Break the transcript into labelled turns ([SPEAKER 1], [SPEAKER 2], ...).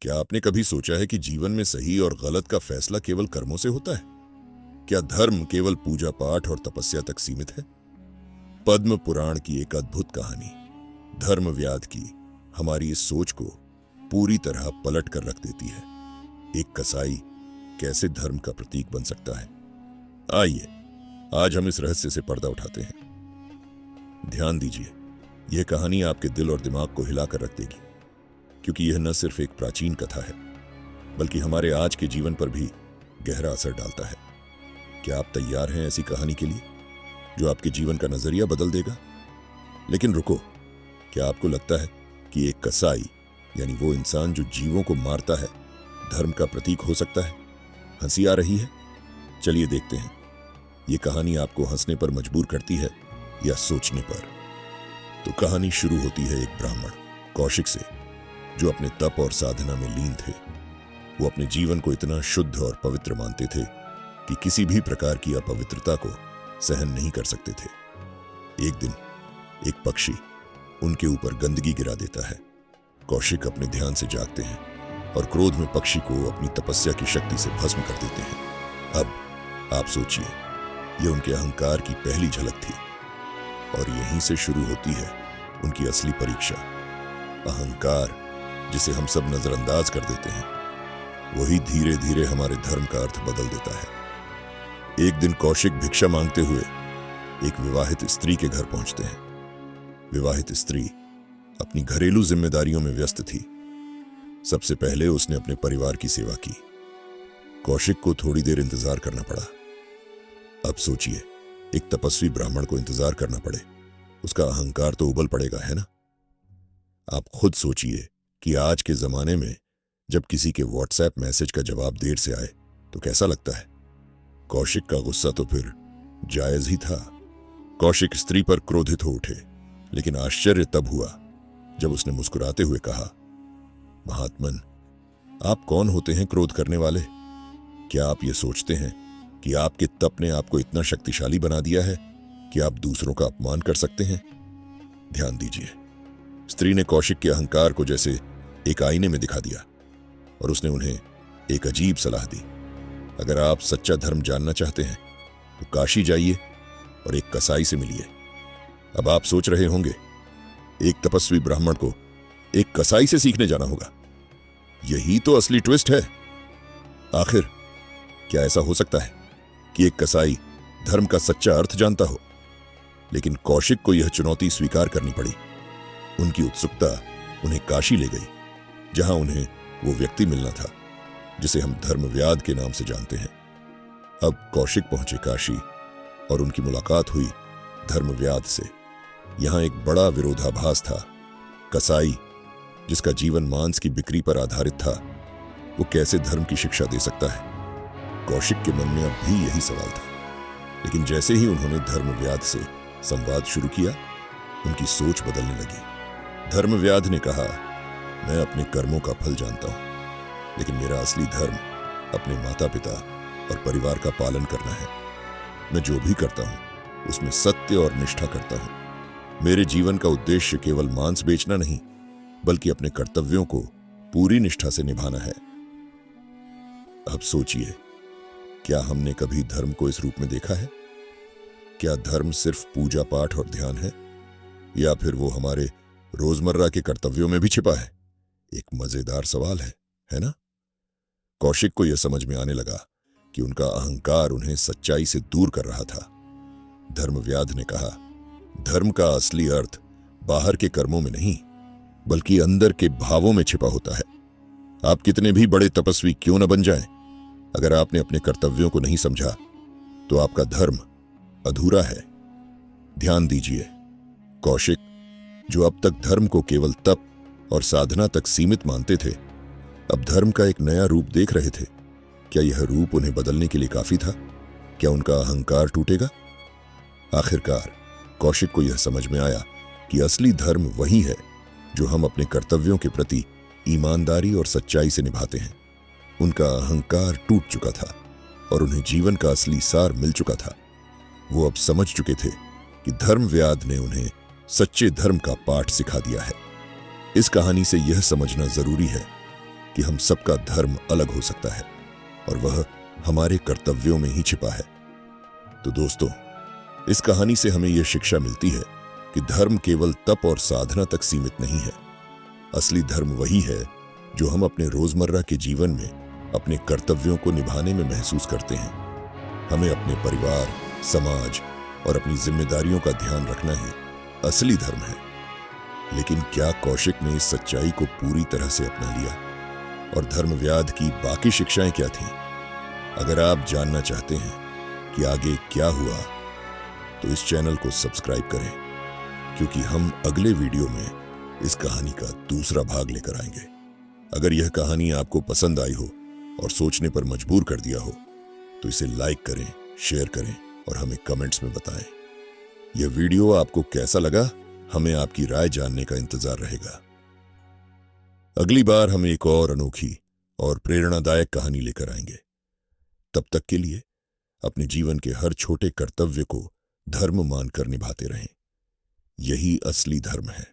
[SPEAKER 1] क्या आपने कभी सोचा है कि जीवन में सही और गलत का फैसला केवल कर्मों से होता है? क्या धर्म केवल पूजा पाठ और तपस्या तक सीमित है? पद्म पुराण की एक अद्भुत कहानी धर्मव्याध की हमारी इस सोच को पूरी तरह पलट कर रख देती है। एक कसाई कैसे धर्म का प्रतीक बन सकता है? आइए आज हम इस रहस्य से पर्दा उठाते हैं। ध्यान दीजिए, यह कहानी आपके दिल और दिमाग को हिलाकर रख देगी, क्योंकि यह न सिर्फ एक प्राचीन कथा है बल्कि हमारे आज के जीवन पर भी गहरा असर डालता है। क्या आप तैयार हैं ऐसी कहानी के लिए जो आपके जीवन का नजरिया बदल देगा? लेकिन रुको, क्या आपको लगता है कि एक कसाई यानी वो इंसान जो जीवों को मारता है धर्म का प्रतीक हो सकता है? हंसी आ रही है? चलिए देखते हैं ये कहानी आपको हंसने पर मजबूर करती है या सोचने पर। तो कहानी शुरू होती है एक ब्राह्मण कौशिक से, जो अपने तप और साधना में लीन थे। वो अपने जीवन को इतना शुद्ध और पवित्र मानते थे कि किसी भी प्रकार की अपवित्रता को सहन नहीं कर सकते थे। एक दिन एक पक्षी उनके ऊपर गंदगी गिरा देता है। कौशिक अपने ध्यान से जागते हैं और क्रोध में पक्षी को अपनी तपस्या की शक्ति से भस्म कर देते हैं। अब आप सोचिए, यह उनके अहंकार की पहली झलक थी और यहीं से शुरू होती है उनकी असली परीक्षा। अहंकार, जिसे हम सब नजरअंदाज कर देते हैं, वही धीरे धीरे हमारे धर्म का अर्थ बदल देता है। एक दिन कौशिक भिक्षा मांगते हुए एक विवाहित स्त्री के घर पहुंचते हैं। विवाहित स्त्री अपनी घरेलू जिम्मेदारियों में व्यस्त थी। सबसे पहले उसने अपने परिवार की सेवा की। कौशिक को थोड़ी देर इंतजार करना पड़ा। अब सोचिए, एक तपस्वी ब्राह्मण को इंतजार करना पड़े, उसका अहंकार तो उबल पड़ेगा, है ना? आप खुद सोचिए कि आज के जमाने में जब किसी के व्हाट्सएप मैसेज का जवाब देर से आए तो कैसा लगता है। कौशिक का गुस्सा तो फिर जायज ही था। कौशिक स्त्री पर क्रोधित हो उठे, लेकिन आश्चर्य तब हुआ जब उसने मुस्कुराते हुए कहा, महात्मन, आप कौन होते हैं क्रोध करने वाले? क्या आप ये सोचते हैं कि आपके तप ने आपको इतना शक्तिशाली बना दिया है कि आप दूसरों का अपमान कर सकते हैं? ध्यान दीजिए, स्त्री ने कौशिक के अहंकार को जैसे एक आईने में दिखा दिया और उसने उन्हें एक अजीब सलाह दी। अगर आप सच्चा धर्म जानना चाहते हैं तो काशी जाइए और एक कसाई से मिलिए। अब आप सोच रहे होंगे, एक तपस्वी ब्राह्मण को एक कसाई से सीखने जाना होगा। यही तो असली ट्विस्ट है। आखिर क्या ऐसा हो सकता है कि एक कसाई धर्म का सच्चा अर्थ जानता हो? लेकिन कौशिक को यह चुनौती स्वीकार करनी पड़ी। उनकी उत्सुकता उन्हें काशी ले गई, जहां उन्हें वो व्यक्ति मिलना था जिसे हम धर्मव्याध के नाम से जानते हैं। अब कौशिक पहुंचे काशी और उनकी मुलाकात हुई धर्मव्याध से। यहां एक बड़ा विरोधाभास था। कसाई, जिसका जीवन मांस की बिक्री पर आधारित था, वो कैसे धर्म की शिक्षा दे सकता है? कौशिक के मन में अब भी यही सवाल था। लेकिन जैसे ही उन्होंने धर्मव्याध से संवाद शुरू किया, उनकी सोच बदलने लगी। धर्मव्याध ने कहा, मैं अपने कर्मों का फल जानता हूं, लेकिन मेरा असली धर्म अपने माता पिता और परिवार का पालन करना है। मैं जो भी करता हूं उसमें सत्य और निष्ठा करता हूं। मेरे जीवन का उद्देश्य केवल मांस बेचना नहीं, बल्कि अपने कर्तव्यों को पूरी निष्ठा से निभाना है। अब सोचिए, क्या हमने कभी धर्म को इस रूप में देखा है? क्या धर्म सिर्फ पूजा पाठ और ध्यान है, या फिर वो हमारे रोजमर्रा के कर्तव्यों में भी छिपा है? एक मजेदार सवाल है ना? कौशिक को यह समझ में आने लगा कि उनका अहंकार उन्हें सच्चाई से दूर कर रहा था। धर्मव्याध ने कहा, धर्म का असली अर्थ बाहर के कर्मों में नहीं, बल्कि अंदर के भावों में छिपा होता है। आप कितने भी बड़े तपस्वी क्यों न बन जाएं, अगर आपने अपने कर्तव्यों को नहीं समझा तो आपका धर्म अधूरा है। ध्यान दीजिए, कौशिक, जो अब तक धर्म को केवल तप और साधना तक सीमित मानते थे, अब धर्म का एक नया रूप देख रहे थे। क्या यह रूप उन्हें बदलने के लिए काफी था? क्या उनका अहंकार टूटेगा? आखिरकार कौशिक को यह समझ में आया कि असली धर्म वही है जो हम अपने कर्तव्यों के प्रति ईमानदारी और सच्चाई से निभाते हैं। उनका अहंकार टूट चुका था और उन्हें जीवन का असली सार मिल चुका था। वो अब समझ चुके थे कि धर्मव्याध ने उन्हें सच्चे धर्म का पाठ सिखा दिया है। इस कहानी से यह समझना जरूरी है कि हम सबका धर्म अलग हो सकता है और वह हमारे कर्तव्यों में ही छिपा है। तो दोस्तों, इस कहानी से हमें यह शिक्षा मिलती है कि धर्म केवल तप और साधना तक सीमित नहीं है। असली धर्म वही है जो हम अपने रोजमर्रा के जीवन में अपने कर्तव्यों को निभाने में महसूस करते हैं। हमें अपने परिवार, समाज और अपनी जिम्मेदारियों का ध्यान रखना ही असली धर्म है। लेकिन क्या कौशिक ने इस सच्चाई को पूरी तरह से अपना लिया? और धर्मव्याध की बाकी शिक्षाएं क्या थीं? अगर आप जानना चाहते हैं कि आगे क्या हुआ, तो इस चैनल को सब्सक्राइब करें, क्योंकि हम अगले वीडियो में इस कहानी का दूसरा भाग लेकर आएंगे। अगर यह कहानी आपको पसंद आई हो और सोचने पर मजबूर कर दिया हो, तो इसे लाइक करें, शेयर करें और हमें कमेंट्स में बताएं। यह वीडियो आपको कैसा लगा, हमें आपकी राय जानने का इंतजार रहेगा। अगली बार हम एक और अनोखी और प्रेरणादायक कहानी लेकर आएंगे। तब तक के लिए अपने जीवन के हर छोटे कर्तव्य को धर्म मानकर निभाते रहें। यही असली धर्म है।